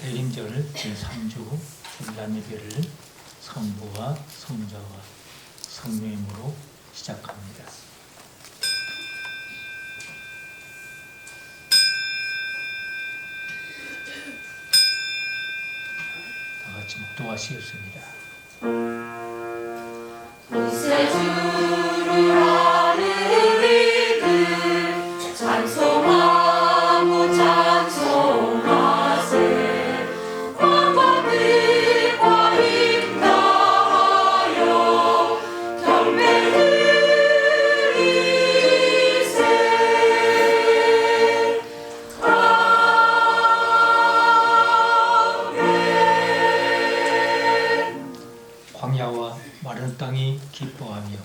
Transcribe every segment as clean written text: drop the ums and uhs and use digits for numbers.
대림절 제3주 전람예배를 성부와 성자와 성령님으로 시작합니다. 다 같이 묵도하시겠습니다. 구세주를 아는 우리들 찬송하고 찬송하세. 광과 뜻과 힘 다하여 경배 드리세. 광야와 마른 땅이 기뻐하며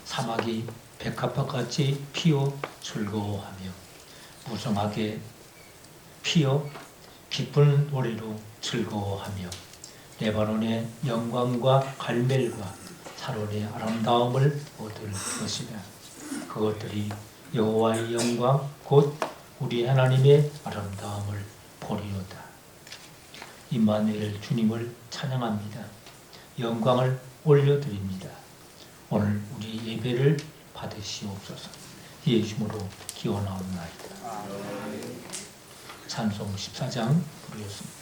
사막이 백합화같이 피어 즐거워하며 무성하게 피어 기쁜 노래로 즐거워하며 레바논의 영광과 갈멜과 사론의 아름다움을 얻을 것이다. 그것들이 여호와의 영광 곧 우리 하나님의 아름다움을 보리로다. 임마누엘 주님을 찬양합니다. 영광을 올려드립니다. 오늘 우리 예배를 받으시옵소서. 예수님으로 기원하옵나이다. 찬송 14장 부르겠습니다.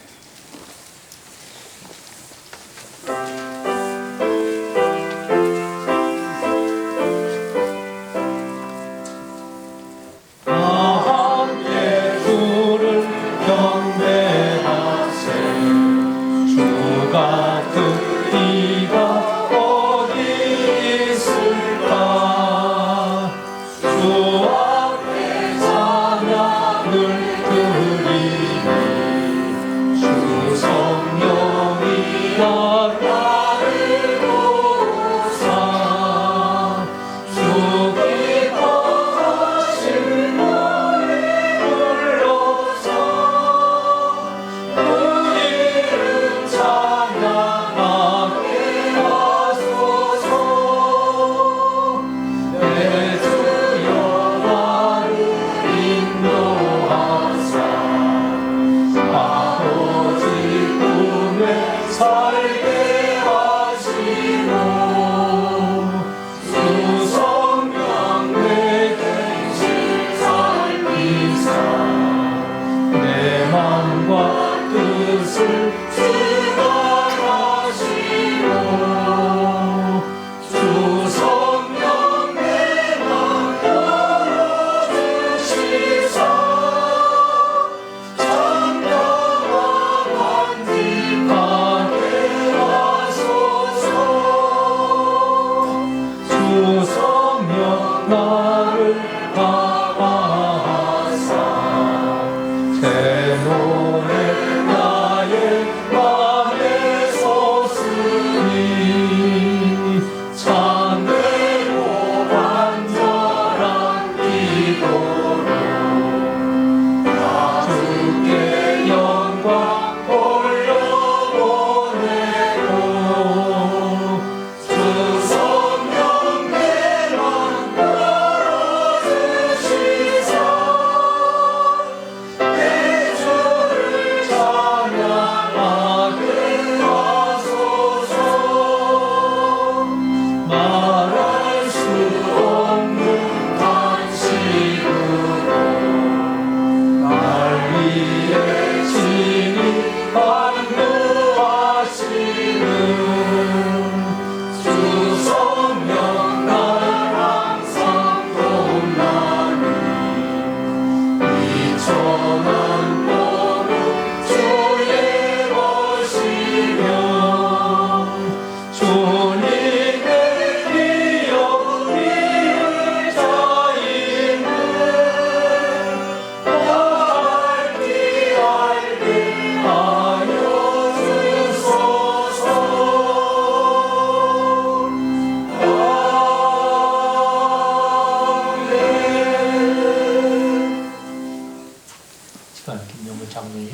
장로님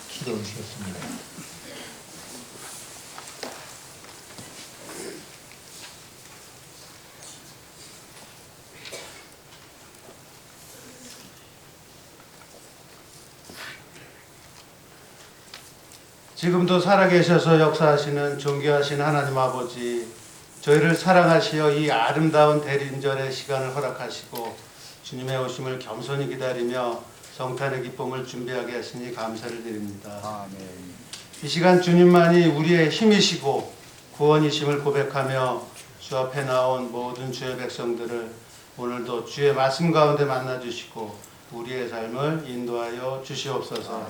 기도해 주시겠습니다. 지금도 살아계셔서 역사하시는 존귀하신 하나님 아버지, 저희를 사랑하시어 이 아름다운 대림절의 시간을 허락하시고 주님의 오심을 겸손히 기다리며 성탄의 기쁨을 준비하게 하시니 감사를 드립니다. 아멘. 이 시간 주님만이 우리의 힘이시고 구원이심을 고백하며 주 앞에 나온 모든 주의 백성들을 오늘도 주의 말씀 가운데 만나 주시고 우리의 삶을 인도하여 주시옵소서.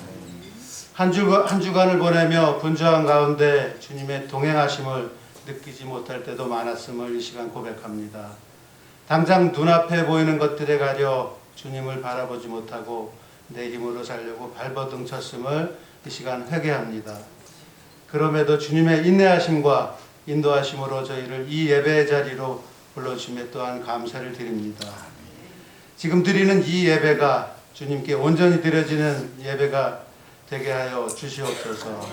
한 주간을 보내며 분주한 가운데 주님의 동행하심을 느끼지 못할 때도 많았음을 이 시간 고백합니다. 당장 눈앞에 보이는 것들에 가려 주님을 바라보지 못하고 내 힘으로 살려고 발버둥 쳤음을 이 시간 회개합니다. 그럼에도 주님의 인내하심과 인도하심으로 저희를 이 예배의 자리로 불러주심에 또한 감사를 드립니다. 지금 드리는 이 예배가 주님께 온전히 드려지는 예배가 되게 하여 주시옵소서.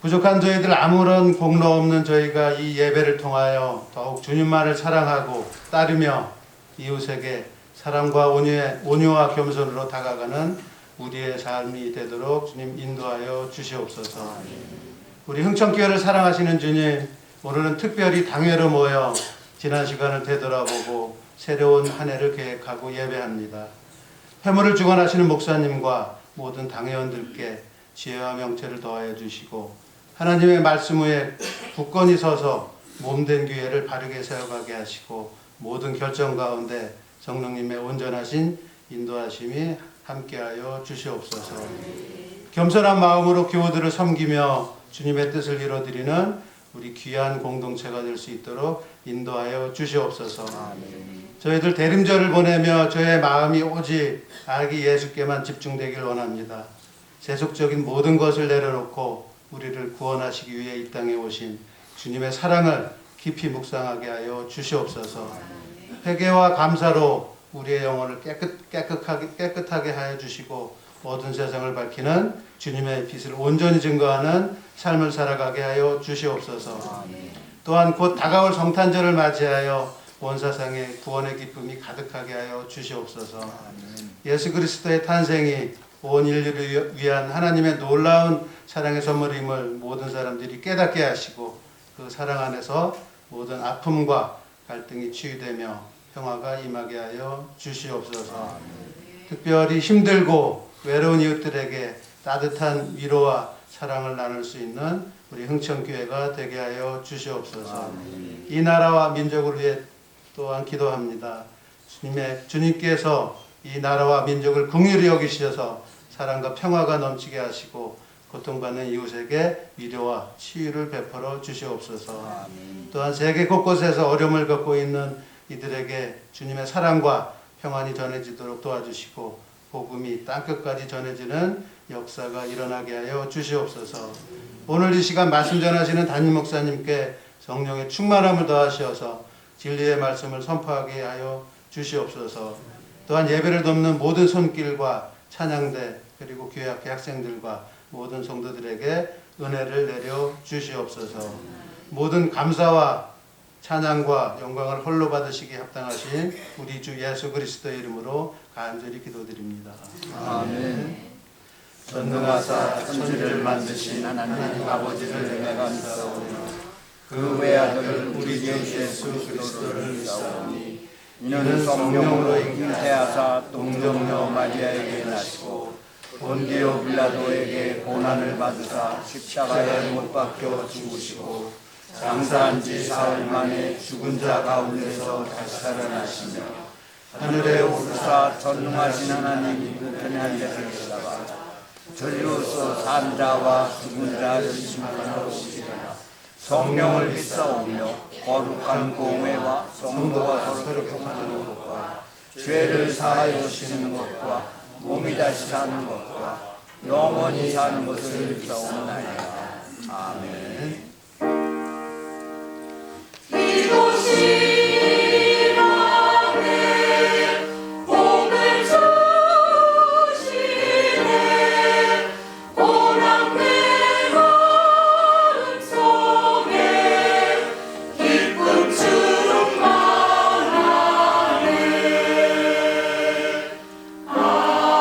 부족한 저희들 아무런 공로 없는 저희가 이 예배를 통하여 더욱 주님만을 사랑하고 따르며 이웃에게 사랑과 온유와 겸손으로 다가가는 우리의 삶이 되도록 주님 인도하여 주시옵소서. 우리 흥청교회를 사랑하시는 주님, 오늘은 특별히 당회로 모여 지난 시간을 되돌아보고 새로운 한 해를 계획하고 예배합니다. 회무를 주관하시는 목사님과 모든 당회원들께 지혜와 명철을 더하여 주시고 하나님의 말씀 위에 굳건히 서서 몸된 교회를 바르게 세워가게 하시고 모든 결정 가운데 성령님의 온전하신 인도하심이 함께하여 주시옵소서. 겸손한 마음으로 교우들을 섬기며 주님의 뜻을 이루어드리는 우리 귀한 공동체가 될 수 있도록 인도하여 주시옵소서. 저희들 대림절을 보내며 저의 마음이 오직 아기 예수께만 집중되길 원합니다. 세속적인 모든 것을 내려놓고 우리를 구원하시기 위해 이 땅에 오신 주님의 사랑을 깊이 묵상하게 하여 주시옵소서. 회개와 감사로 우리의 영혼을 깨끗하게 하여 주시고 모든 세상을 밝히는 주님의 빛을 온전히 증거하는 삶을 살아가게 하여 주시옵소서. 또한 곧 다가올 성탄절을 맞이하여 온 세상에 구원의 기쁨이 가득하게 하여 주시옵소서. 예수 그리스도의 탄생이 온 인류를 위한 하나님의 놀라운 사랑의 선물임을 모든 사람들이 깨닫게 하시고 그 사랑 안에서 모든 아픔과 갈등이 치유되며 평화가 임하게 하여 주시옵소서. 특별히 힘들고 외로운 이웃들에게 따뜻한 위로와 사랑을 나눌 수 있는 우리 흥청교회가 되게 하여 주시옵소서. 이 나라와 민족을 위해 또한 기도합니다. 주님께서 이 나라와 민족을 긍휼히 여기셔서 사랑과 평화가 넘치게 하시고 고통받는 이웃에게 위로와 치유를 베풀어 주시옵소서. 또한 세계 곳곳에서 어려움을 겪고 있는 이들에게 주님의 사랑과 평안이 전해지도록 도와주시고 복음이 땅끝까지 전해지는 역사가 일어나게 하여 주시옵소서. 오늘 이 시간 말씀 전하시는 담임 목사님께 성령의 충만함을 더하셔서 진리의 말씀을 선포하게 하여 주시옵소서. 또한 예배를 돕는 모든 손길과 찬양대 그리고 교회 학교 학생들과 모든 성도들에게 은혜를 내려 주시옵소서. 모든 감사와 찬양과 영광을 홀로 받으시기 합당하신 우리 주 예수 그리스도의 이름으로 간절히 기도드립니다. 아멘. 전능하사 천지를 만드신 하나님 아버지를 내가 믿사오니 그 외아들 우리 주 예수 그리스도를 믿사오니 이는 성령으로 잉태하사 동정녀 마리아에게 나시고 본디오 빌라도에게 고난을 받으사 십자가에 못 박혀 죽으시고 장사한 지 사흘 만에 죽은 자 가운데서 다시 살아나시며 하늘에 오르사 전능하신 하나님 우편에 앉아 계시다가 저리로서 산 자와 죽은 자를 심판하러 오시리라. 성령을 믿사오며 거룩한 공회와 성도가 서로 교통하는 것과 죄를 사하여 주시는 것과 몸이 다시 사는 것과 영원히 사는 것을 믿사옵나이다. 아멘. 이곳이 안에 복을 주시네 고난 내 마음속에 기쁨 충만하네. 아멘.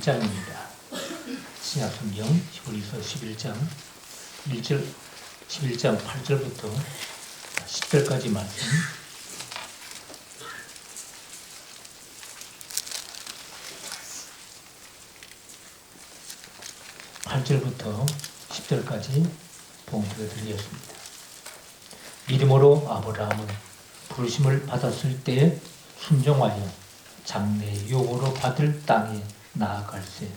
11장입니다. 신약성경 히브리서 11장 1절 11장 8절부터 10절까지 말씀. (8절부터) 10절까지 봉독해 드리겠습니다. 믿음으로 아브라함은 부르심을 받았을 때 순종하여 장래의 요구로 받을 땅에 나아갈세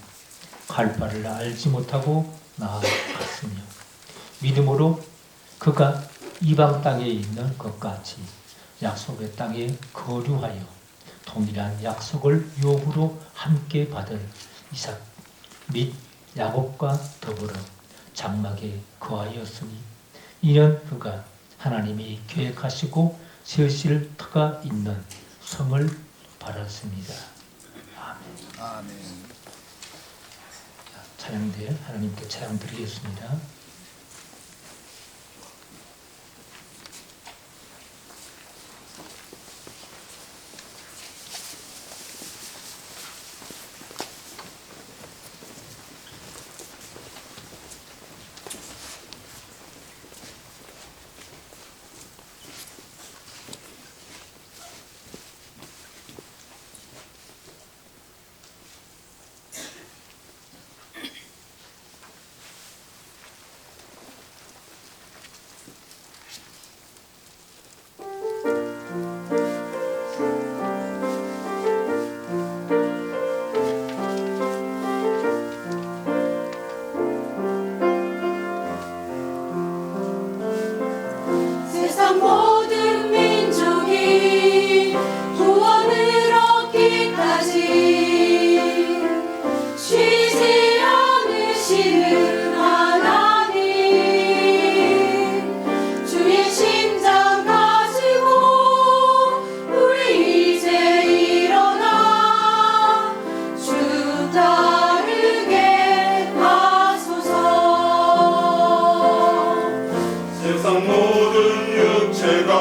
갈 바를 알지 못하고 나아갔으며 믿음으로 그가 이방 땅에 있는 것 같이 약속의 땅에 거류하여 동일한 약속을 요구로 함께 받을 이삭 및 야곱과 더불어 장막에 거하였으니 이는 그가 하나님이 계획하시고 세우실 터가 있는 성을 바랐습니다. 아멘. 아멘. 찬양대 하나님께 찬양 드리겠습니다. 세상 모든 민족이 구원을 얻기까지 쉬지 않으시는 하나님 주의 심장 가지고 우리 이제 일어나 주 따르게 하소서. 세상 모든 육체가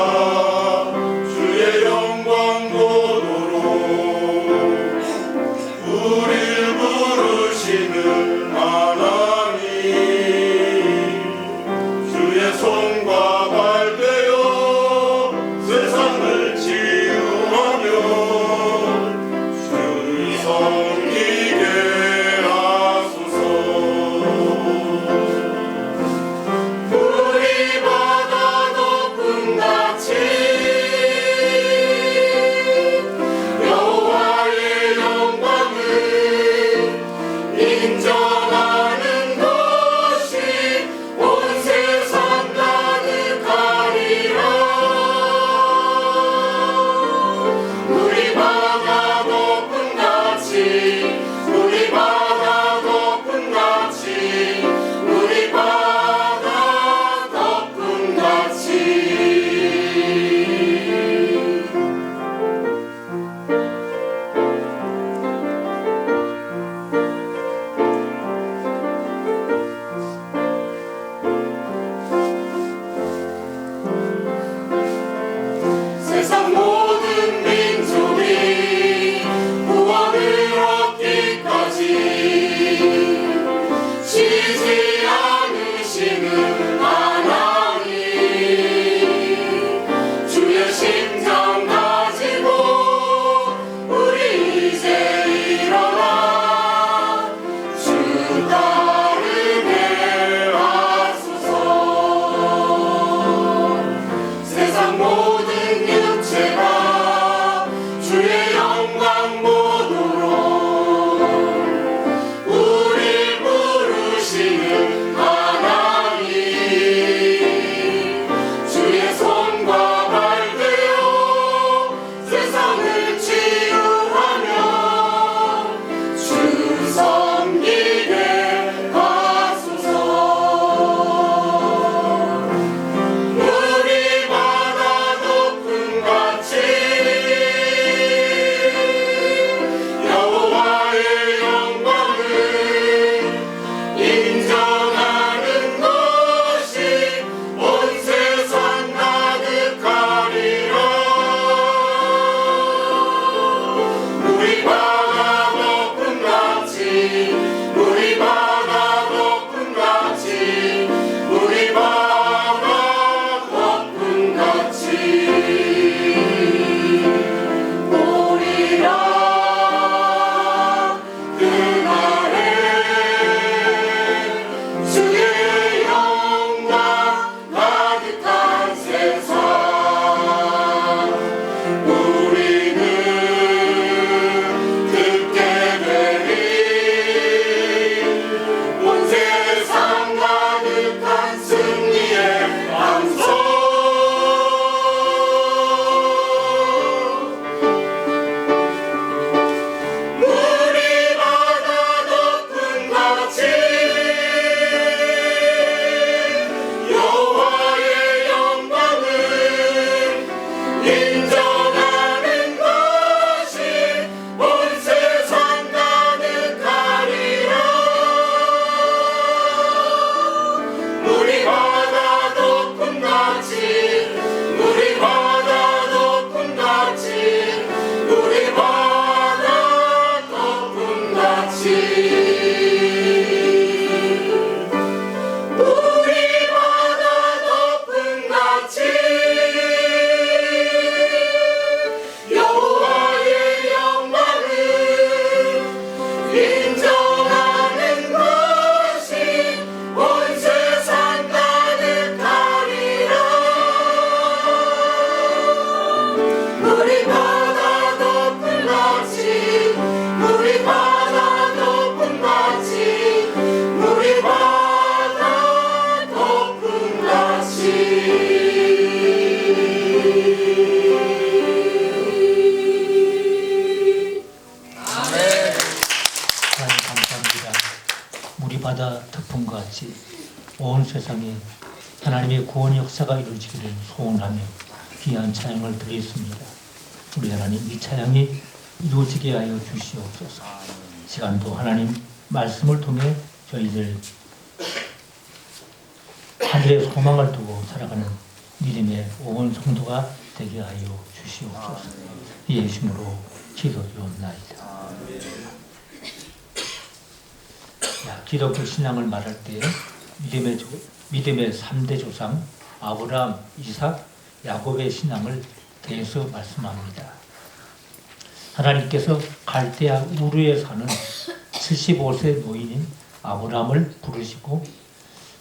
같이 온 세상에 하나님의 구원 역사가 이루어지기를 소원하며 귀한 찬양을 드리겠습니다. 우리 하나님, 이 찬양이 이루어지게 하여 주시옵소서. 시간도 하나님 말씀을 통해 저희들 하늘의 소망을 두고 살아가는 믿음의 온 성도가 되게 하여 주시옵소서. 예수님으로 기도드리옵나이다. 기독교 신앙을 말할 때 믿음의 3대 조상 아브라함, 이삭, 야곱의 신앙을 대해서 말씀합니다. 하나님께서 갈대아 우르에 사는 75세 노인인 아브라함을 부르시고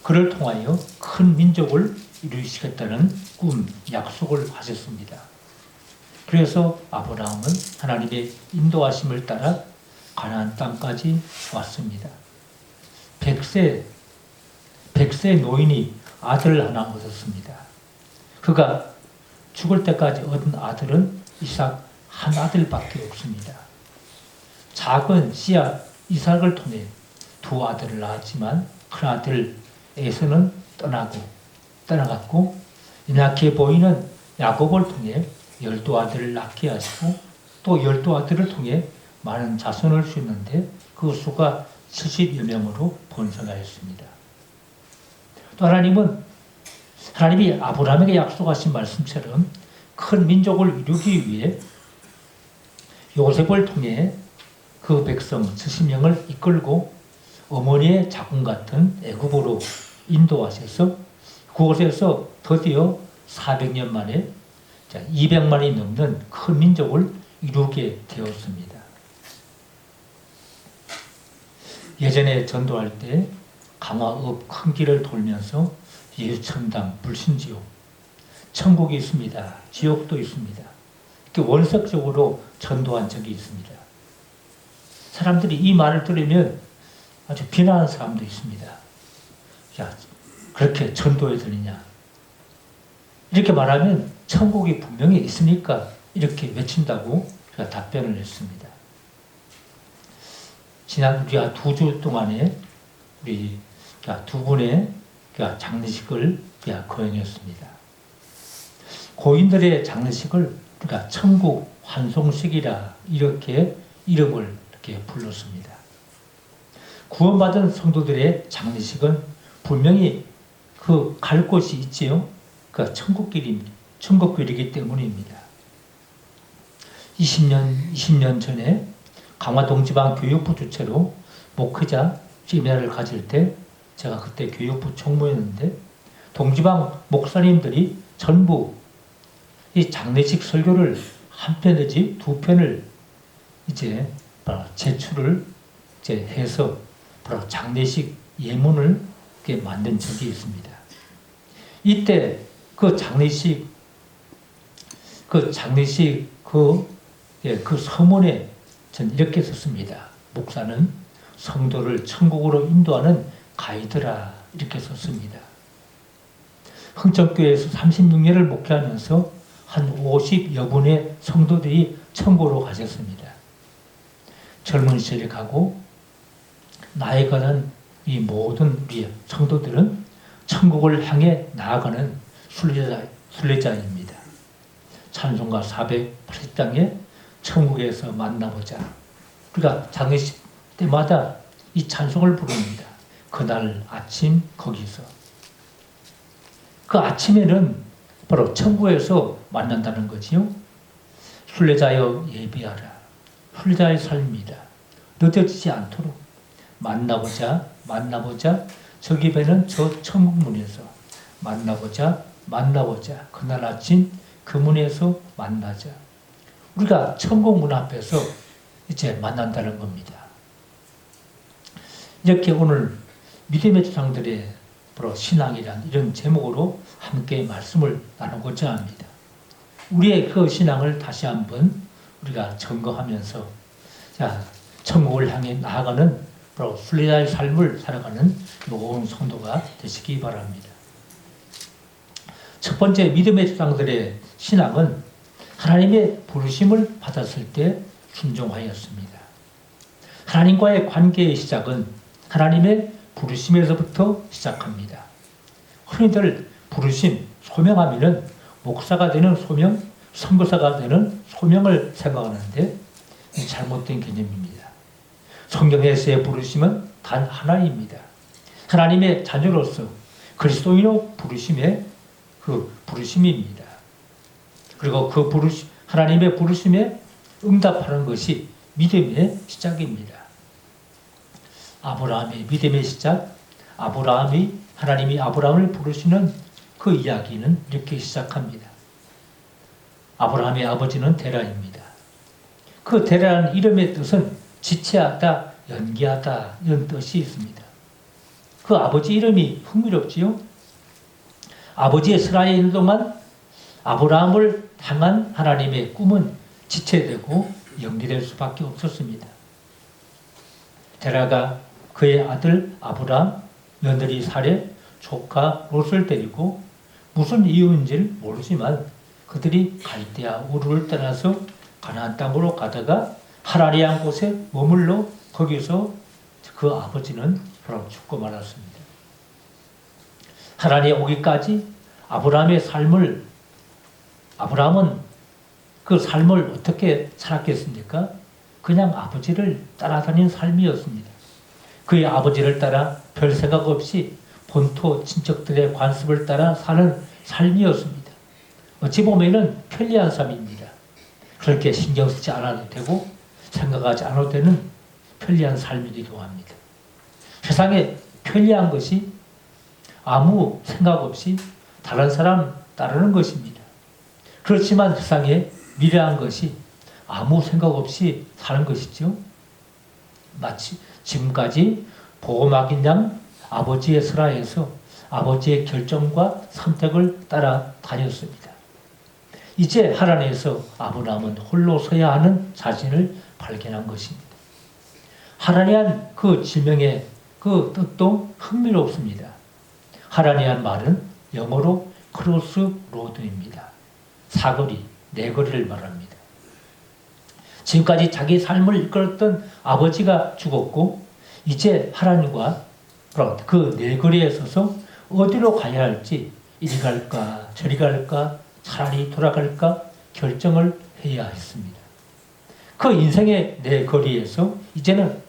그를 통하여 큰 민족을 이루시겠다는 꿈, 약속을 하셨습니다. 그래서 아브라함은 하나님의 인도하심을 따라 가나안 땅까지 왔습니다. 100세 노인이 아들을 하나 얻었습니다. 그가 죽을 때까지 얻은 아들은 이삭 한 아들밖에 없습니다. 작은 씨앗 이삭을 통해 두 아들을 낳았지만 큰 아들 에서는 떠나갔고 연약해 보이는 야곱을 통해 12아들을 낳게 하시고 또 12아들을 통해 많은 자손을 주었는데 그 수가 70여 명으로 번성하였습니다. 또 하나님이 아브라함에게 약속하신 말씀처럼 큰 민족을 이루기 위해 요셉을 통해 그 백성 70명을 이끌고 어머니의 자궁 같은 애굽으로 인도하셔서 그곳에서 드디어 400년 만에 200만이 넘는 큰 민족을 이루게 되었습니다. 예전에 전도할 때 강화읍 큰 길을 돌면서 예수천당, 불신지옥, 천국이 있습니다. 지옥도 있습니다. 이렇게 원색적으로 전도한 적이 있습니다. 사람들이 이 말을 들으면 아주 비난하는 사람도 있습니다. 야, 그렇게 전도해 드리냐? 이렇게 말하면 천국이 분명히 있으니까 이렇게 외친다고 제가 답변을 했습니다. 지난 우리가 2주 동안에 우리 두 분의 장례식을 거행했습니다. 고인들의 장례식을 우리가 천국 환송식이라 이렇게 이름을 이렇게 불렀습니다. 구원받은 성도들의 장례식은 분명히 갈 곳이 있지요. 천국길이기 때문입니다. 20년 전에 강화동지방 교육부 주최로 목회자 세미나를 가질 때 제가 그때 교육부 총무였는데 동지방 목사님들이 전부 이 장례식 설교를 한 편 내지 2편을 제출을 해서 장례식 예문을 만든 적이 있습니다. 이때 그 장례식 서문에 전 이렇게 썼습니다. 목사는 성도를 천국으로 인도하는 가이드라 이렇게 썼습니다. 흥천교회에서 36년을 목회하면서 한 50여 분의 성도들이 천국으로 가셨습니다. 젊은 시절에 가고 나이가 든 이 모든 우리 성도들은 천국을 향해 나아가는 순례자입니다. 찬송가 480장에 천국에서 만나보자. 우리가 장례식 때마다 이 찬송을 부릅니다. 그날 아침 거기서. 그 아침에는 바로 천국에서 만난다는 거지요. 순례자여 예비하라. 순례자의 삶입니다. 늦어지지 않도록 만나보자. 저기 배는 저 천국문에서 만나보자. 그날 아침 그 문에서 만나자. 우리가 천국문 앞에서 이제 만난다는 겁니다. 이렇게 오늘 믿음의 조상들의 신앙이란 이런 제목으로 함께 말씀을 나누고자 합니다. 우리의 그 신앙을 다시 한번 우리가 점검하면서 천국을 향해 나아가는 순례자의 삶을 살아가는 온 성도가 되시기 바랍니다. 첫 번째 믿음의 조상들의 신앙은 하나님의 부르심을 받았을 때 순종하였습니다. 하나님과의 관계의 시작은 하나님의 부르심에서부터 시작합니다. 흔히들 부르심, 소명하면은 목사가 되는 소명, 선교사가 되는 소명을 생각하는데 잘못된 개념입니다. 성경에서의 부르심은 단 하나입니다. 하나님의 자녀로서 그리스도인의 부르심의 그 부르심입니다. 그리고 그 하나님의 부르심에 응답하는 것이 믿음의 시작입니다. 아브라함의 믿음의 시작, 하나님이 아브라함을 부르시는 그 이야기는 이렇게 시작합니다. 아브라함의 아버지는 데라입니다. 그 데라는 이름의 뜻은 지체하다, 연기하다 이런 뜻이 있습니다. 그 아버지 이름이 흥미롭지요? 아버지의 스라에 있는 동안 아브라함을 향한 하나님의 꿈은 지체되고 연기될 수밖에 없었습니다. 데라가 그의 아들 아브라함, 며느리 사레, 조카 롯을 데리고 무슨 이유인지를 모르지만 그들이 갈대아 우르를 떠나서 가나안 땅으로 가다가 하라리한 곳에 머물러 거기서 그 아버지는 바로 죽고 말았습니다. 하란에 오기까지 아브라함은 그 삶을 어떻게 살았겠습니까? 그냥 아버지를 따라다닌 삶이었습니다. 그의 아버지를 따라 별 생각 없이 본토 친척들의 관습을 따라 사는 삶이었습니다. 어찌 보면은 편리한 삶입니다. 그렇게 신경 쓰지 않아도 되고 생각하지 않아도 되는 편리한 삶이기도 합니다. 세상에 편리한 것이 아무 생각 없이 다른 사람 따르는 것입니다. 그렇지만 세상에 미래한 것이 아무 생각 없이 사는 것이죠. 마치 지금까지 복음학인 양 아버지의 슬하에서 아버지의 결정과 선택을 따라 다녔습니다. 이제 하란에서 아브라함은 홀로 서야 하는 자신을 발견한 것입니다. 하란이란 그 지명의 그 뜻도 흥미롭습니다. 하란이란 말은 영어로 크로스 로드입니다. 사거리, 네거리를 말합니다. 지금까지 자기 삶을 이끌었던 아버지가 죽었고 이제 하란과 그 네거리에 서서 어디로 가야 할지 이리 갈까 저리 갈까 차라리 돌아갈까 결정을 해야 했습니다. 그 인생의 네거리에서 이제는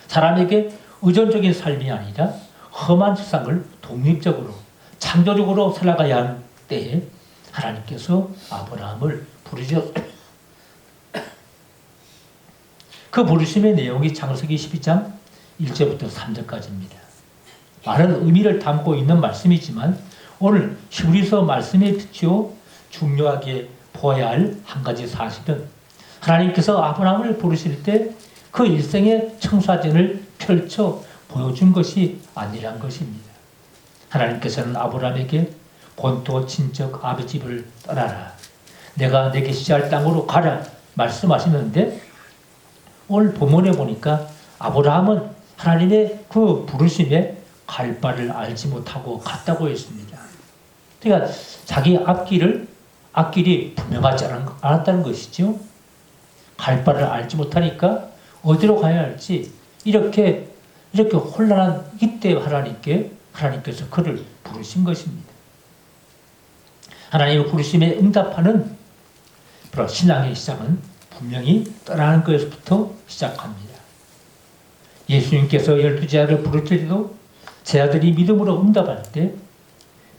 사람에게 의존적인 삶이 아니라 험한 세상을 독립적으로 창조적으로 살아가야 하는 때에 하나님께서 아브라함을 부르셨습니다. 그 부르심의 내용이 창세기 12장 1절부터 3절까지입니다. 많은 의미를 담고 있는 말씀이지만 오늘 히브리서 말씀에 비추어 중요하게 보아야 할 한 가지 사실은 하나님께서 아브라함을 부르실 때 그 일생의 청사진을 펼쳐 보여준 것이 아니란 것입니다. 하나님께서는 아브라함에게 본토 친척 아비 집을 떠나라. 내가 내게 시할 땅으로 가라. 말씀하시는데 오늘 본문에 보니까 아브라함은 하나님의 그 부르심에 갈 바를 알지 못하고 갔다고 했습니다. 그러니까 자기 앞길이 분명하지 않았다는 것이죠. 갈 바를 알지 못하니까 어디로 가야 할지 이렇게 혼란한 이때 하나님께서 그를 부르신 것입니다. 하나님의 부르심에 응답하는 바로 신앙의 시작은 분명히 떠나는 것부터 시작합니다. 예수님께서 12제자를 부르실 때도 제자들이 믿음으로 응답할 때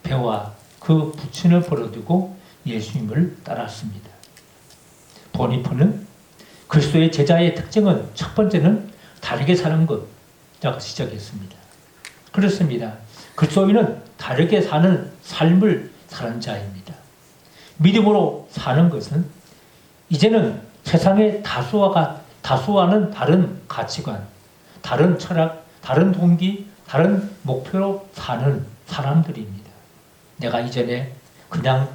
배와 그 부친을 버려두고 예수님을 따랐습니다. 보니포는 그리스도의 제자의 특징은 첫 번째는 다르게 사는 것이라고 지적했습니다. 그렇습니다. 그리스도인은 다르게 사는 삶을 사는 자입니다. 믿음으로 사는 것은 이제는 세상의 다수와는 다른 가치관, 다른 철학, 다른 동기, 다른 목표로 사는 사람들입니다. 내가 이전에 그냥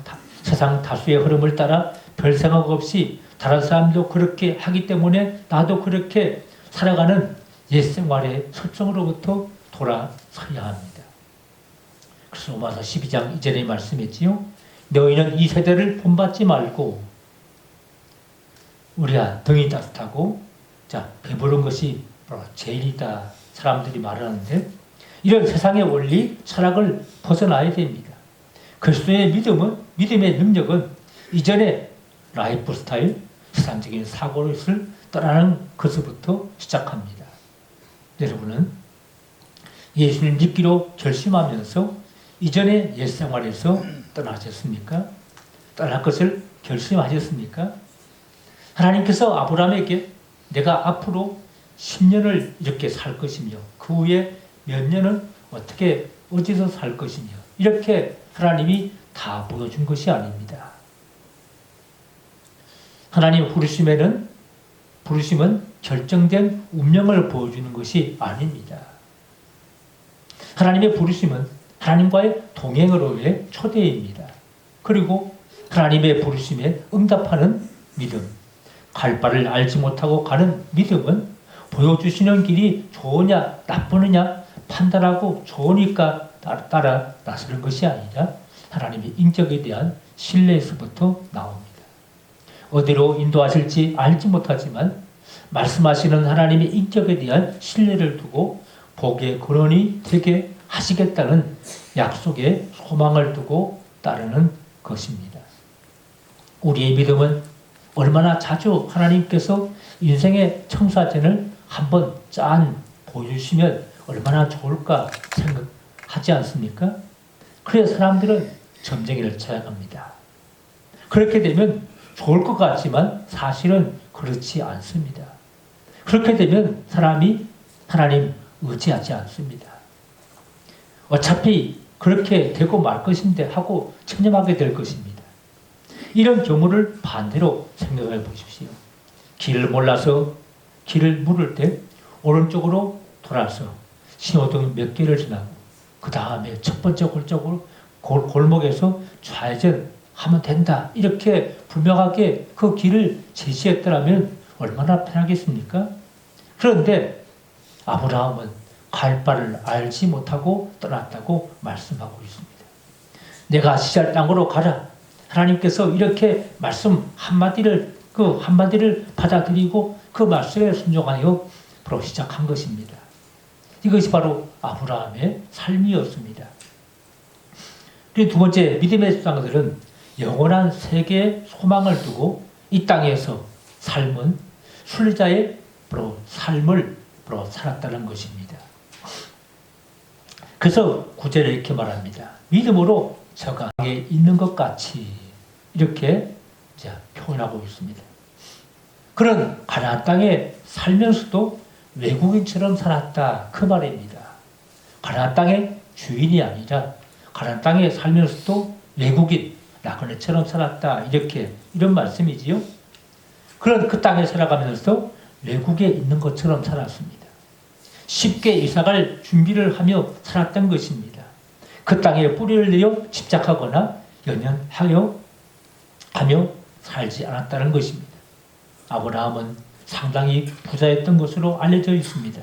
세상 다수의 흐름을 따라 별 생각 없이 다른 사람도 그렇게 하기 때문에 나도 그렇게 살아가는 옛 생활의 설정으로부터 돌아서야 합니다. 그래서 로마서 12장 이전에 말씀했지요. 너희는 이 세대를 본받지 말고 우리가 등이 따뜻하고 배부른 것이 제일이다 사람들이 말하는데 이런 세상의 원리, 철학을 벗어나야 됩니다. 그리스도의 믿음의 능력은 이전의 라이프 스타일, 세상적인 사고를 떠나는 것부터 시작합니다. 여러분은 예수를 믿기로 결심하면서 이전의 옛생활에서 떠나셨습니까? 떠날 것을 결심하셨습니까? 하나님께서 아브라함에게 내가 앞으로 10년을 이렇게 살 것이며 그 후에 몇 년은 어디서 살 것이며 이렇게 하나님이 다 보여준 것이 아닙니다. 하나님 부르심은 결정된 운명을 보여주는 것이 아닙니다. 하나님의 부르심은 하나님과의 동행으로의 초대입니다. 그리고 하나님의 부르심에 응답하는 믿음, 갈 바를 알지 못하고 가는 믿음은 보여주시는 길이 좋으냐 나쁘느냐 판단하고 좋으니까 따라 나서는 것이 아니라 하나님의 인격에 대한 신뢰에서부터 나옵니다. 어디로 인도하실지 알지 못하지만 말씀하시는 하나님의 인격에 대한 신뢰를 두고 복의 근원이 되게 하시겠다는 약속에 소망을 두고 따르는 것입니다. 우리의 믿음은 얼마나 자주 하나님께서 인생의 청사진을 한번 짠 보여주시면 얼마나 좋을까 생각하지 않습니까? 그래서 사람들은 점쟁이를 찾아갑니다. 그렇게 되면 좋을 것 같지만 사실은 그렇지 않습니다. 그렇게 되면 사람이 하나님 의지하지 않습니다. 어차피 그렇게 되고 말 것인데 하고 체념하게 될 것입니다. 이런 경우를 반대로 생각해 보십시오. 길을 몰라서 길을 물을 때 오른쪽으로 돌아서 신호등 몇 개를 지나고 그 다음에 첫 번째 골목에서 좌회전하면 된다. 이렇게 분명하게 그 길을 제시했더라면 얼마나 편하겠습니까? 그런데 아브라함은 갈 바를 알지 못하고 떠났다고 말씀하고 있습니다. 내가 시잘 땅으로 가라. 하나님께서 이렇게 말씀 한마디를 받아들이고 그 말씀에 순종하여 바로 시작한 것입니다. 이것이 바로 아브라함의 삶이었습니다. 그리고 두 번째, 믿음의 수장들은 영원한 세계에 소망을 두고 이 땅에서 삶은 순례자의 바로 삶을 바로 살았다는 것입니다. 그래서 9절에 이렇게 말합니다. 믿음으로 저가 땅에 있는 것 같이 이렇게 표현하고 있습니다. 그런 가나안 땅에 살면서도 외국인처럼 살았다 그 말입니다. 가나안 땅의 주인이 아니라 가나안 땅에 살면서도 외국인 나그네처럼 살았다 이런 말씀이지요. 그런 그 땅에 살아가면서 외국에 있는 것처럼 살았습니다. 쉽게 이사갈 준비를 하며 살았던 것입니다. 그 땅에 뿌리를 내어 집착하거나 연연하며 살지 않았다는 것입니다. 아브라함은 상당히 부자였던 것으로 알려져 있습니다.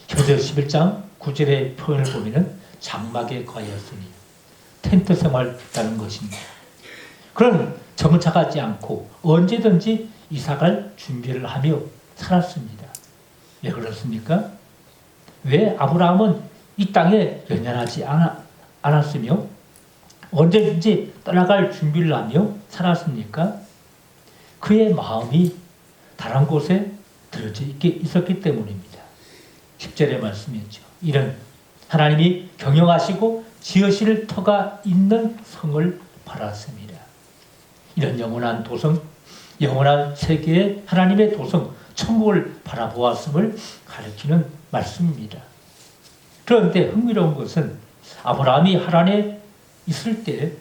현재 11장 9절의 표현을 보면 장막에 거하였으니 텐트 생활했다는 것입니다. 그런 정착하지 않고 언제든지 이사갈 준비를 하며 살았습니다. 왜 그렇습니까? 왜 아브라함은 이 땅에 연연하지 않았으며 언제든지 떠나갈 준비를 하며 살았습니까? 그의 마음이 다른 곳에 들어져 있었기 때문입니다. 10절의 말씀이었죠. 이런 하나님이 경영하시고 지으실 터가 있는 성을 바랐습니다. 이런 영원한 도성, 영원한 세계의 하나님의 도성, 천국을 바라보았음을 가리키는 말씀입니다. 그런데 흥미로운 것은 아브라함이 하란에 있을 때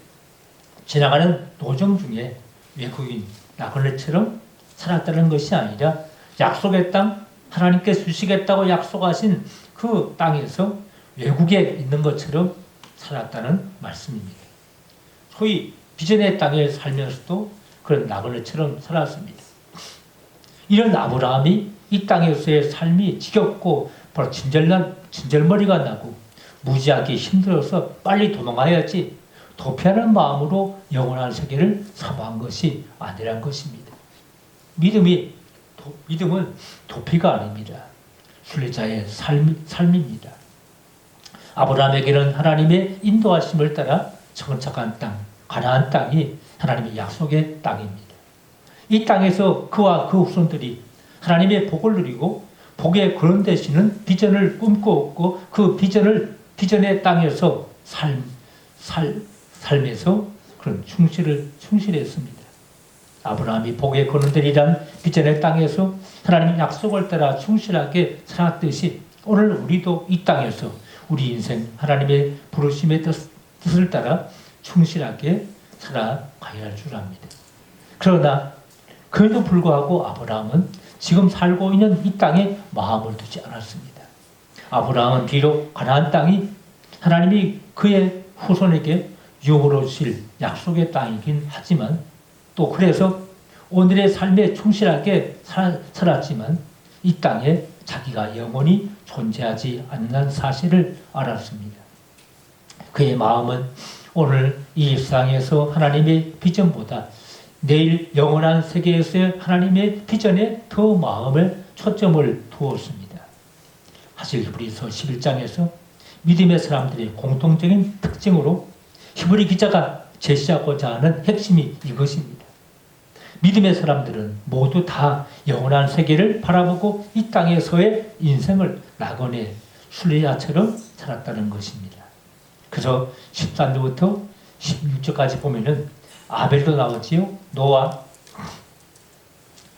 지나가는 도정 중에 외국인 나그네처럼 살았다는 것이 아니라 약속의 땅, 하나님께 주시겠다고 약속하신 그 땅에서 외국에 있는 것처럼 살았다는 말씀입니다. 소위 비전의 땅에 살면서도 그런 나그네처럼 살았습니다. 이런 아브라함이 이 땅에서의 삶이 지겹고 바로 진절머리가 나고 무지하기 힘들어서 빨리 도망가야지 도피하는 마음으로 영원한 세계를 사모한 것이 아니란 것입니다. 믿음은 도피가 아닙니다. 순례자의 삶입니다. 아브라함에게는 하나님의 인도하심을 따라 정착한 땅, 가나안 땅이 하나님의 약속의 땅입니다. 이 땅에서 그와 그 후손들이 하나님의 복을 누리고 복의 근원 되시는 비전을 꿈꾸었고 그 비전의 땅에서 삶에서 그런 충실했습니다. 아브라함이 복의 근원 되리란 비전의 땅에서 하나님의 약속을 따라 충실하게 살았듯이 오늘 우리도 이 땅에서 우리 인생 하나님의 부르심의 뜻을 따라 충실하게 살아가야 할 줄 압니다. 그러나 그에도 불구하고 아브라함은 지금 살고 있는 이 땅에 마음을 두지 않았습니다. 아브라함은 비록 가나안 땅이 하나님이 그의 후손에게 유업으로 주실 약속의 땅이긴 하지만 또 그래서 오늘의 삶에 충실하게 살았지만 이 땅에 자기가 영원히 존재하지 않는 사실을 알았습니다. 그의 마음은 오늘 이 일상에서 하나님의 비전보다 내일 영원한 세계에서의 하나님의 비전에 더 마음을 초점을 두었습니다. 사실 히브리서 11장에서 믿음의 사람들의 공통적인 특징으로 히브리 기자가 제시하고자 하는 핵심이 이것입니다. 믿음의 사람들은 모두 다 영원한 세계를 바라보고 이 땅에서의 인생을 낙원의 순례자처럼 살았다는 것입니다. 그래서 13절부터 16절까지 보면은 아벨도 나오지요. 노아,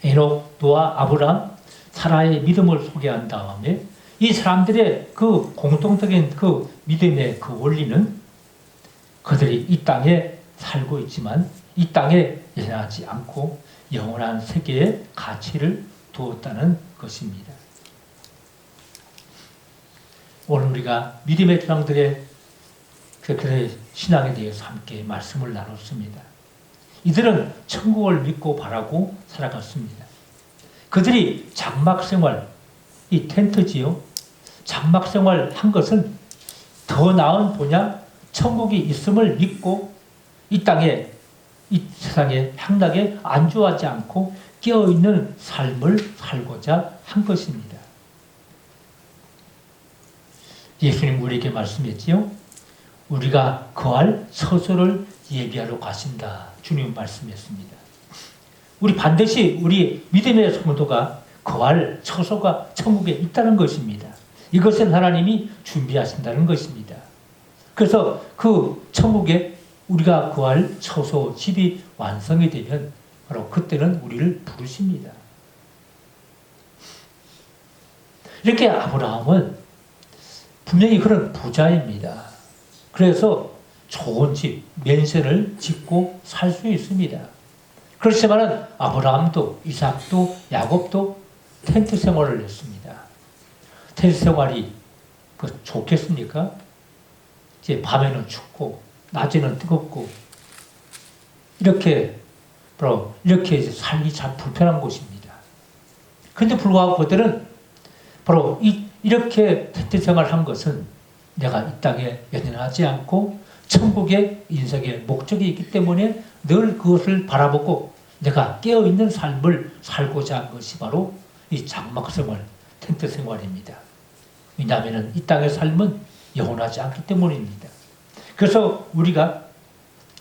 에녹, 노아, 아브라함, 사라의 믿음을 소개한 다음에 이 사람들의 그 공통적인 그 믿음의 그 원리는 그들이 이 땅에 살고 있지만 이 땅에 연연하지 않고 영원한 세계에 가치를 두었다는 것입니다. 오늘 우리가 믿음의 조상들의 그들의 신앙에 대해서 함께 말씀을 나눴습니다. 이들은 천국을 믿고 바라고 살아갔습니다. 그들이 장막 생활, 이 텐트지요. 장막 생활 한 것은 더 나은 분야, 천국이 있음을 믿고 이 땅에, 이 세상의 향락에 안주하지 않고 깨어있는 삶을 살고자 한 것입니다. 예수님 우리에게 말씀했지요. 우리가 거할 처소를 예비하러 가신다. 주님 말씀했습니다. 우리 반드시 우리 믿음의 성도가 거할 처소가 천국에 있다는 것입니다. 이것은 하나님이 준비하신다는 것입니다. 그래서 그 천국에 우리가 거할 처소 집이 완성이 되면 바로 그때는 우리를 부르십니다. 이렇게 아브라함은 분명히 그런 부자입니다. 그래서 좋은 집, 맨션을 짓고 살 수 있습니다. 그렇지만 아브라함도 이삭도 야곱도 텐트 생활을 했습니다. 텐트 생활이 좋겠습니까? 이제 밤에는 춥고 낮에는 뜨겁고 이렇게 살기 참 불편한 곳입니다. 그런데 불구하고 그들은 바로 이렇게 텐트 생활한 것은 내가 이 땅에 연연하지 않고 천국의 인생의 목적이 있기 때문에 늘 그것을 바라보고 내가 깨어있는 삶을 살고자 한 것이 바로 이 장막 생활, 텐트 생활입니다. 왜냐하면 이 땅의 삶은 영원하지 않기 때문입니다. 그래서 우리가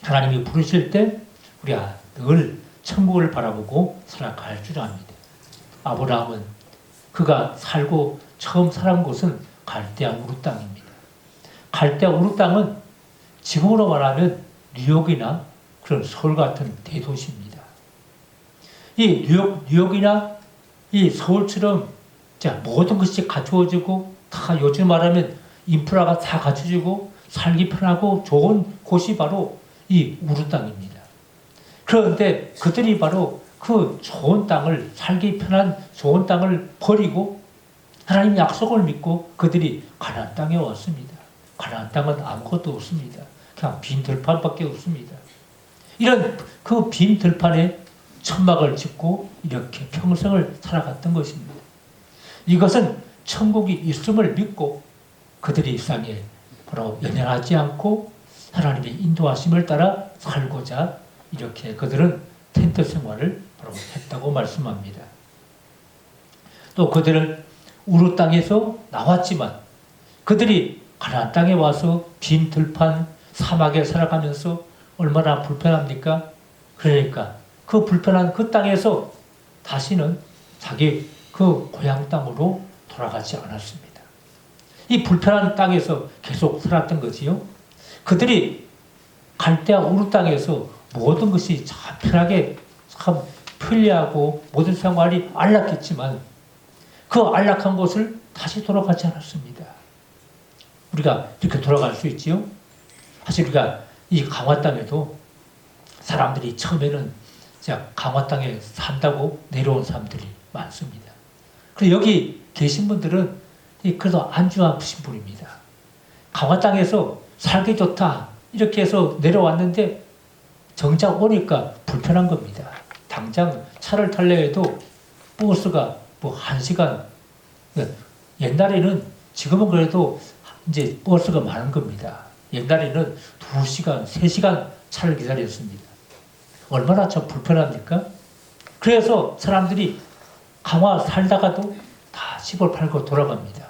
하나님이 부르실 때 우리가 늘 천국을 바라보고 살아갈 줄 압니다. 아브라함은 그가 살고 처음 살은 곳은 갈대아 우르 땅입니다. 갈대아 우르 땅은 지금으로 말하면 뉴욕이나 그런 서울 같은 대도시입니다. 이 뉴욕이나 이 서울처럼 모든 것이 갖추어지고 다 요즘 말하면 인프라가 다 갖춰지고 살기 편하고 좋은 곳이 바로 이 우르 땅입니다. 그런데 그들이 바로 그 좋은 땅을, 살기 편한 좋은 땅을 버리고 하나님 약속을 믿고 그들이 가나안 땅에 왔습니다. 가나안 땅은 아무것도 없습니다. 그냥 빈 들판밖에 없습니다. 이런 그 빈 들판에 천막을 짓고 이렇게 평생을 살아갔던 것입니다. 이것은 천국이 있음을 믿고 그들이 이 땅에 바로 연연하지 않고 하나님의 인도하심을 따라 살고자 이렇게 그들은 텐트 생활을 바로 했다고 말씀합니다. 또 그들은 우르 땅에서 나왔지만 그들이 가나안 땅에 와서 빈 들판 사막에 살아가면서 얼마나 불편합니까? 그러니까 그 불편한 그 땅에서 다시는 자기 그 고향 땅으로 돌아가지 않았습니다. 이 불편한 땅에서 계속 살았던 거지요. 그들이 갈대아 우르 땅에서 모든 것이 참 편하게 참 편리하고 모든 생활이 안락했지만 그 안락한 곳을 다시 돌아가지 않았습니다. 우리가 이렇게 돌아갈 수 있지요. 사실 우리가 이 강화 땅에도 사람들이 처음에는 강화 땅에 산다고 내려온 사람들이 많습니다. 그리고 여기 계신 분들은 그래도 안주 아프신 분입니다. 강화 땅에서 살기 좋다 이렇게 해서 내려왔는데 정작 오니까 불편한 겁니다. 당장 차를 타려 해도 버스가 뭐 1시간, 옛날에는 지금은 그래도 이제 버스가 많은 겁니다. 옛날에는 2시간, 3시간 차를 기다렸습니다. 얼마나 참 불편합니까? 그래서 사람들이 강화 살다가도 다 시골 팔고 돌아갑니다.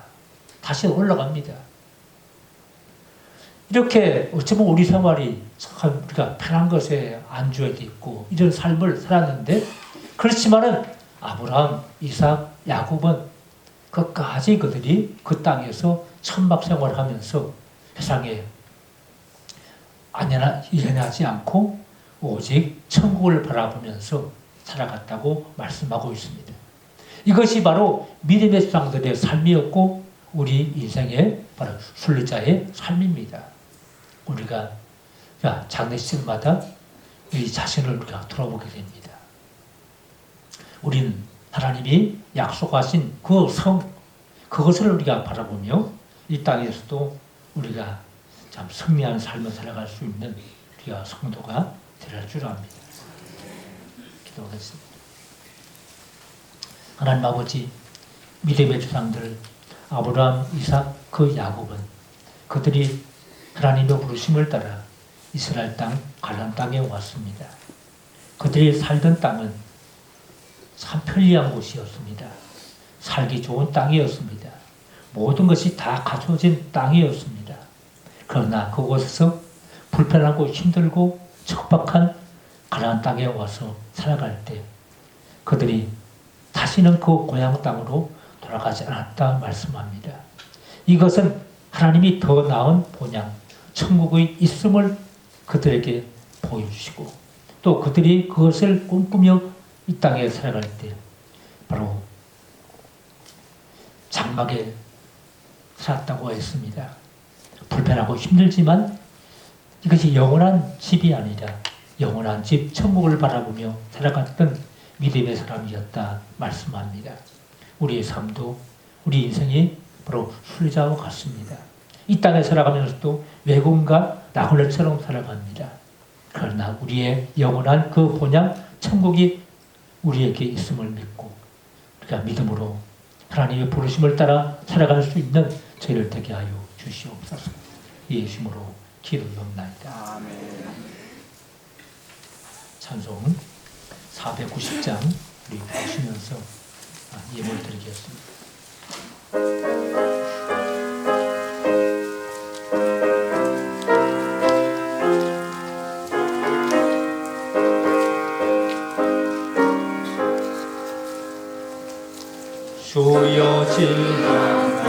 다시 올라갑니다. 이렇게 어쩌면 우리 생활이 참 우리가 편한 것에 안주해 있고 이런 삶을 살았는데 그렇지만은 아브라함, 이삭, 야곱은 끝까지 그들이 그 땅에서 천막 생활을 하면서 세상에 연연하지 않고 오직 천국을 바라보면서 살아갔다고 말씀하고 있습니다. 이것이 바로 믿음의 수장들의 삶이었고 우리 인생의 바로 순례자의 삶입니다. 우리가 장례식마다 이 자신을 우리가 돌아보게 됩니다. 우리는 하나님이 약속하신 그 성, 그것을 우리가 바라보며 이 땅에서도 우리가 참 승리한 삶을 살아갈 수 있는 우리가 성도가 되릴 줄 압니다. 기도하겠습니다. 하나님 아버지, 믿음의 조상들 아브라함, 이삭, 그 야곱은 그들이 하나님의 부르심을 따라 이스라엘 땅, 가나안 땅에 왔습니다. 그들이 살던 땅은 참 편리한 곳이었습니다. 살기 좋은 땅이었습니다. 모든 것이 다 갖춰진 땅이었습니다. 그러나 그곳에서 불편하고 힘들고 척박한 가나안 땅에 와서 살아갈 때 그들이 다시는 그 고향 땅으로 돌아가지 않았다 말씀합니다. 이것은 하나님이 더 나은 본향, 천국의 있음을 그들에게 보여주시고 또 그들이 그것을 꿈꾸며 이 땅에 살아갈 때 바로 장막에 살았다고 했습니다. 불편하고 힘들지만 이것이 영원한 집이 아니라 영원한 집 천국을 바라보며 살아갔던 믿음의 사람이었다 말씀합니다. 우리의 삶도 우리 인생이 바로 순례자와 같습니다. 이 땅에 살아가면서도 외국인과 나홀레처럼 살아갑니다. 그러나 우리의 영원한 그 본향 천국이 우리에게 있음을 믿고 우리가 믿음으로 하나님의 부르심을 따라 살아갈 수 있는 저희를 되게 하여 주시옵소서. 예수님으로 기도하옵나이다. 찬송 490장 우리 보시면서 예물 드리겠습니다. 주여 진노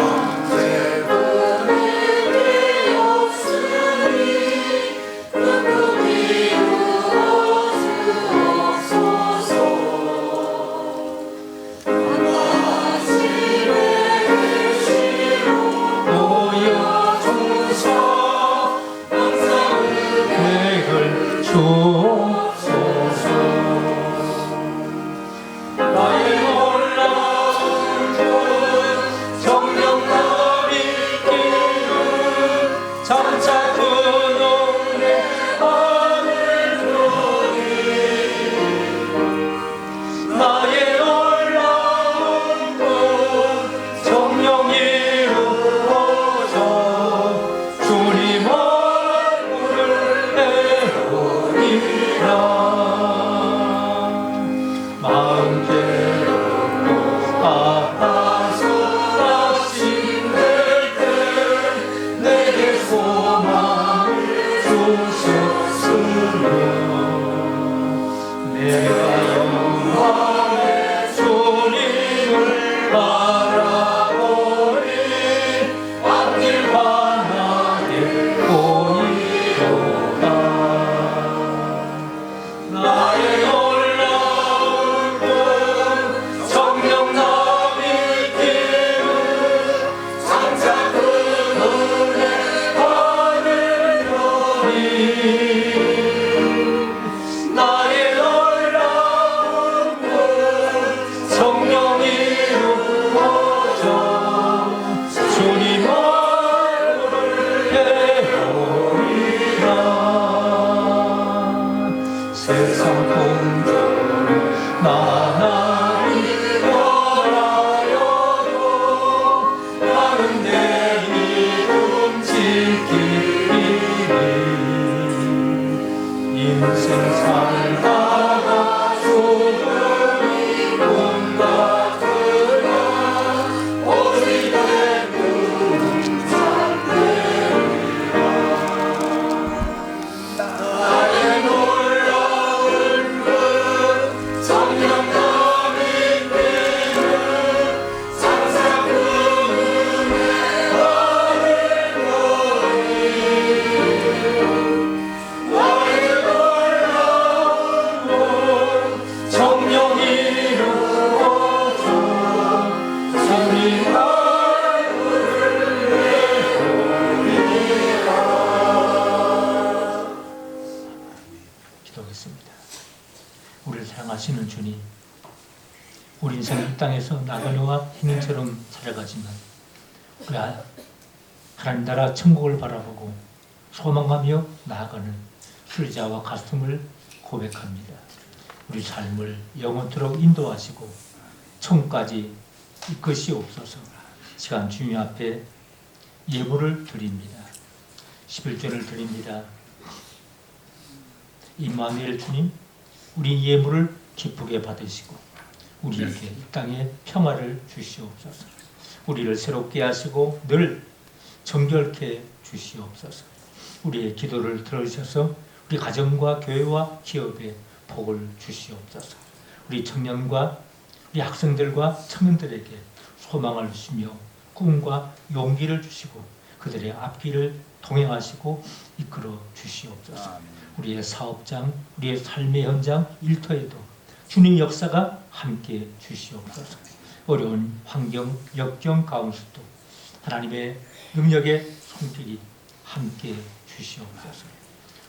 마음대로 아파서 소망을 주셨으며 내가 영광의 주님을 바라보니 앞길 환하게 보이도다. 나의 놀라운 분 성령 나의 길은 장차 그 은혜 받으려니 나의 놀라운 분 성령이 이루어져 주님 얼굴을 배우리라. 세상 공적으로 나날이 변하여도 나는 내 이름 지키리니 인생 살다가 죽음이 온다 그냥 오직 내 구름 살리라. 나의 놀라운 그 성령 나의 길은 항상 그 은혜 받으려니 나의 놀라운 분 성령이 이루어져 주님 얼굴을 배우리라. 기도하겠습니다. 우리를 사랑하시는 주님, 우리 인생은 이 땅에서 나그네와 행인처럼 살아가지만 우리 하나님 나라 천국을 바라보고 소망하며 나아가는 순리자와 가슴을 고백합니다. 우리 삶을 영원토록 인도하시고 천국까지 이끄시옵소서. 시간 주님 앞에 예물을 드립니다. 11조를 드립니다. 임마누엘 주님, 우리 예물을 기쁘게 받으시고 우리에게 이 땅에 평화를 주시옵소서. 우리를 새롭게 하시고 늘 정결케 주시옵소서. 우리의 기도를 들으셔서 우리 가정과 교회와 기업에 복을 주시옵소서. 우리 청년과 우리 학생들과 청년들에게 소망을 주시며 꿈과 용기를 주시고 그들의 앞길을 동행하시고 이끌어 주시옵소서. 우리의 사업장, 우리의 삶의 현장, 일터에도 주님 역사가 함께 주시옵소서. 어려운 환경, 역경 가운데서도 하나님의 능력의 손길이 함께 주시옵소서.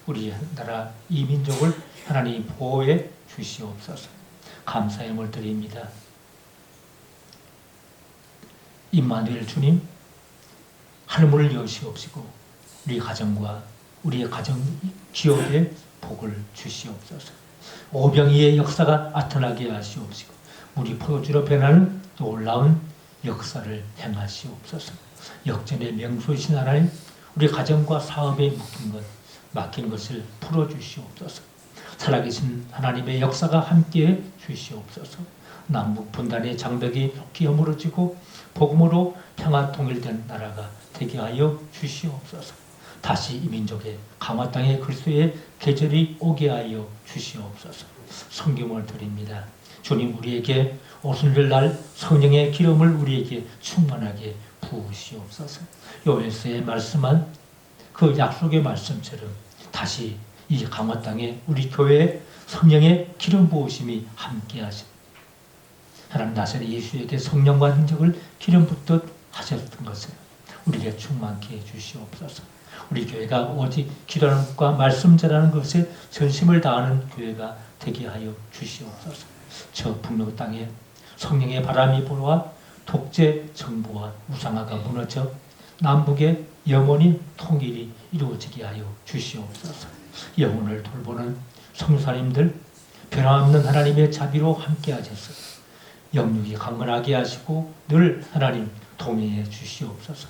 우리 나라 이 민족을 하나님 보호해 주시옵소서. 감사의 물 드립니다. 임마누엘 주님, 하늘문을 여시옵시고 우리 가정과 우리의 가정 기업에 복을 주시옵소서. 오병이의 역사가 나타나게 하시옵시고 우리 포도주로 변하는 놀라운 역사를 행하시옵소서. 역전의 명수이신 하나님, 우리 가정과 사업에 막힌 것을 풀어주시옵소서. 살아계신 하나님의 역사가 함께해 주시옵소서. 남북 분단의 장벽이 속히 허물어지고 복음으로 평화 통일된 나라가 되게 하여 주시옵소서. 다시 이 민족의 강화 땅에 그리스도의 계절이 오게 하여 주시옵소서. 성경을 드립니다. 주님, 우리에게 오순절 날 성령의 기름을 우리에게 충만하게 부으시옵소서. 요엘서에 말씀한 그 약속의 말씀처럼 다시 이 강화 땅에 우리 교회에 성령의 기름 부으심이 함께 하시옵소서. 하나님 나사렛 예수에게 성령과 능력을 기름 붓듯 하셨던 것을 우리에게 충만케 해주시옵소서. 우리 교회가 오직 기도하는 것과 말씀 전하는 것에 전심을 다하는 교회가 되게 하여 주시옵소서. 저 북녘 땅에 성령의 바람이 불어와 독재 정부와 우상화가 무너져 남북의 영원히 통일이 이루어지게 하여 주시옵소서. 영혼을 돌보는 성사님들 변함없는 하나님의 자비로 함께 하셔서 영육이 강건하게 하시고 늘 하나님 동행해 주시옵소서.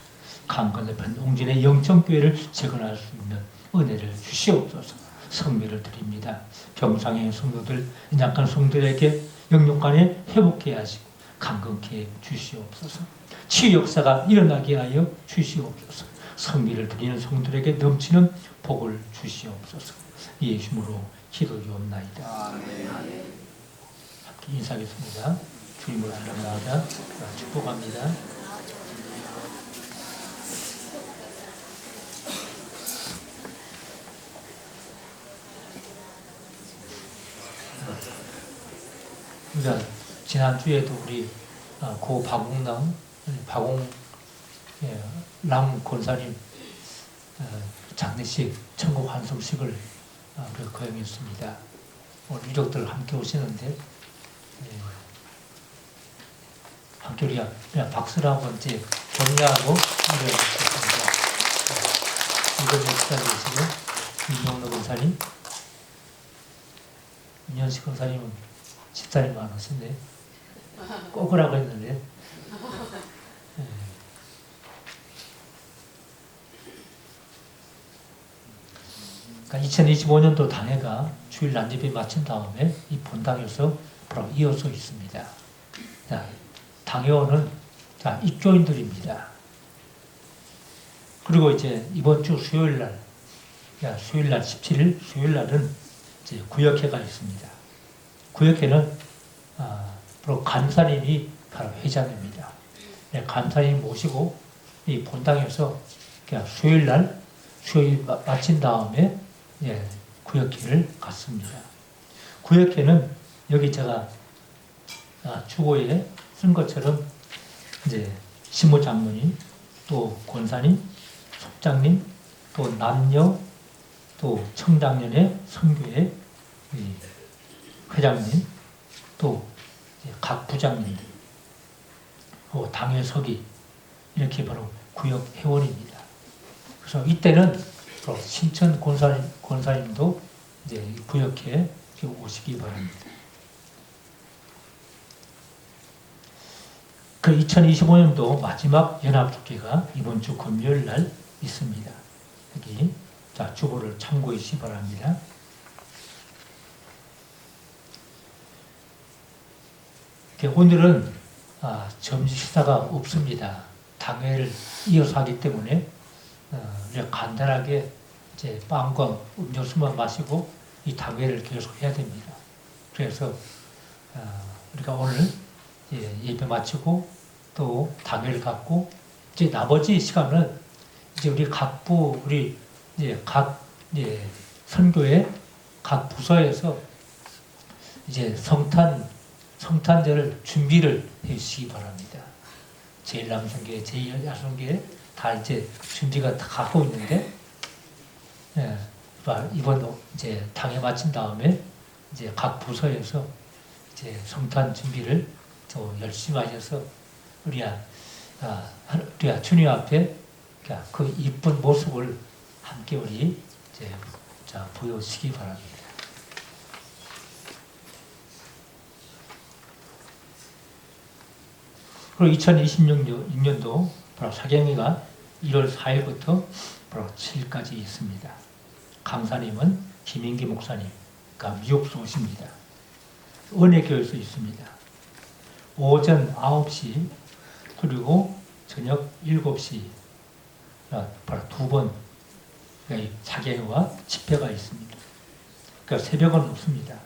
강 건너편 옹진의 영천교회를 재건할 수 있는 은혜를 주시옵소서. 성미를 드립니다. 병상의 성도들, 약한 성도들에게 영육간에 회복해 하시고 강건케 주시옵소서. 치유 역사가 일어나게 하여 주시옵소서. 성비를 드리는 성들에게 넘치는 복을 주시옵소서. 예수님으로 기도드리옵나이다. 함께 인사하겠습니다. 주님을 사랑합니다. 축복합니다. 우리가 지난주에도 우리 고 박웅남 권사님 장례식 천국 환송식을 우리가 거행했습니다. 오늘 유족들 함께 오시는데 함께 우리가 그냥 박수를 한번 이제 격려하고 인사드리겠습니다. 이번에 집사님이시고 이용로 권사님, 윤현식 권사님은 집사님 많으신데 꼭 오라고 했는데 그러니까 2025년도 당회가 주일 난집이 마친 다음에 이 본당에서 바로 이어서 있습니다. 자, 당회원은 입교인들입니다. 그리고 이제 이번 주 수요일 날, 수요일 날 17일 수요일 날은 이제 구역회가 있습니다. 구역회는 바로 간사님이 바로 회장입니다. 간사님 모시고 이 본당에서 그냥 수요일 날 수요일 마친 다음에 구역회를 갔습니다. 구역회는 여기 제가 주보에 쓴 것처럼 이제 신무장로님, 또 권사님, 속장님, 또 남녀, 또 청장년회, 선교회 회장님, 또 각 부장님들, 당회 서기 이렇게 바로 구역 회원입니다. 그래서 이때는 신천 권사님도 이제 구역회에 오시기 바랍니다. 그 2025년도 마지막 연합축제가 이번 주 금요일 날 있습니다. 여기 주보를 참고해 주시기 바랍니다. 오늘은 점심 식사가 없습니다. 당회를 이어서 하기 때문에 간단하게 이제 빵과 음료수만 마시고 이 당회를 계속 해야 됩니다. 그래서 우리가 오늘 예배 마치고 또 당회를 갖고 이제 나머지 시간은 이제 우리 각부 우리 이제 각 선교회 각 부서에서 이제 성탄절 준비를 해주시기 바랍니다. 제1남성교회, 제2야성교회 다 이제 준비가 다 갖고 있는데, 이번 이제 당회 마친 다음에 이제 각 부서에서 이제 성탄 준비를 또 열심히 하셔서 우리가 주님 앞에 그 이쁜 모습을 함께 우리 이제 보여주시기 바랍니다. 그리고 2026년도 바로 사경회가 1월 4일부터 바로 7일까지 있습니다. 강사님은 김인기 목사님, 그러니까 미국에서 오십니다. 은혜교회에서 있습니다. 오전 9시 그리고 저녁 7시 바로 두 번 사경회와 집회가 있습니다. 그러니까 새벽은 없습니다.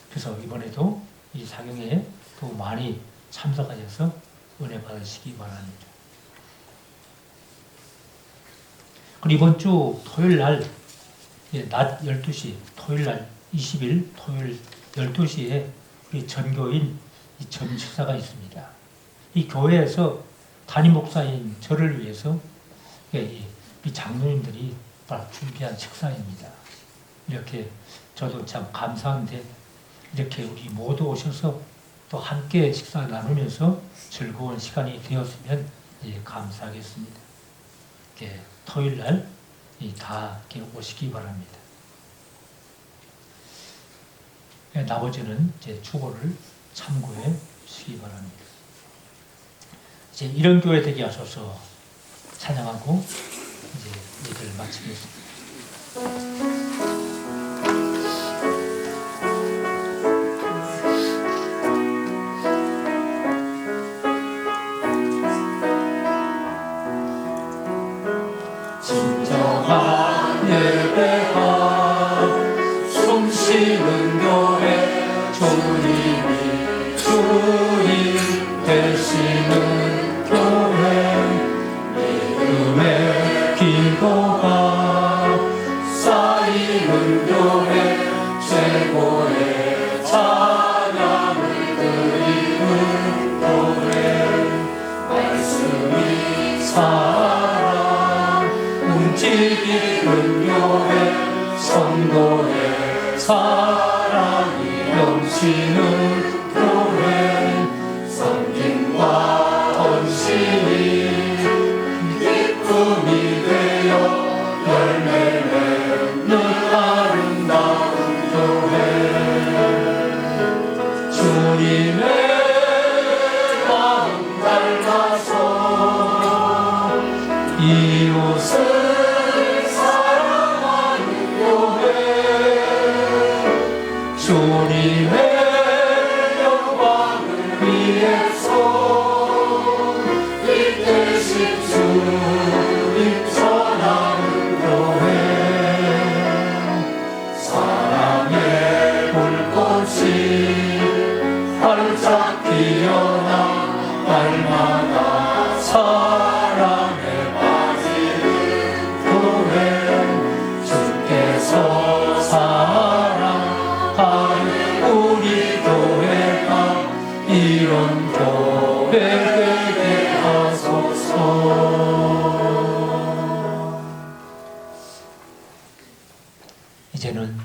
그래서 이번에도 이 사경회에 또 많이 참석하셔서 은혜 받으시기 바랍니다. 그리고 이번 주 토요일 날 낮 12시, 토요일 날 20일 토요일 12시에 우리 전교인 이 점심 식사가 있습니다. 이 교회에서 담임 목사인 저를 위해서 이 장로님들이 준비한 식사입니다. 이렇게 저도 참 감사한데 이렇게 우리 모두 오셔서 또 함께 식사 나누면서 즐거운 시간이 되었으면 감사하겠습니다. 이렇게 토요일 날 다 오시기 바랍니다. 나머지는 제 주보를 참고해 주시기 바랍니다. 이제 이런 교회 되게 하셔서 찬양하고 이제 예배를 마치겠습니다. 진정한 예배가 숨쉬는 교회 주님이 주인 되시는 교회 믿음의 기도가 쌓이는 교회 최고의 찬양을 드리는 교회 말씀이 살아 움직이는 교회 성도의 사랑이 넘치는 교회 섬김과 헌신이 기쁨이 되어 열매 맺는 아름다운 교회 주님의 마음 닮아서 이웃을 사랑하는 교회 주님의 영광을 위해서 이 대신 주님 전하는 교회 사랑의 불꽃이 활짝 피어나 날마다 사랑에 빠지는 교회 주께서 사랑하는 우리 교회가 이런 교회 되게 하소서. 이제는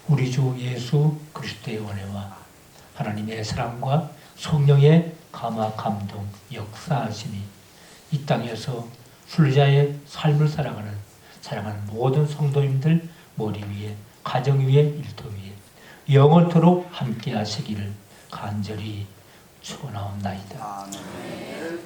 우리 주 예수 그리스도의 은혜와 하나님의 사랑과 성령의 감화 감동 역사하심이 이 땅에서 순례자의 삶을 살아가는 모든 성도님들 머리 위에 가정 위에 일터 위에 영원토록 함께 하시기를 간절히 축원하옵나이다. 아멘.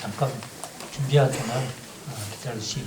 잠깐 준비할 동안 기다리시기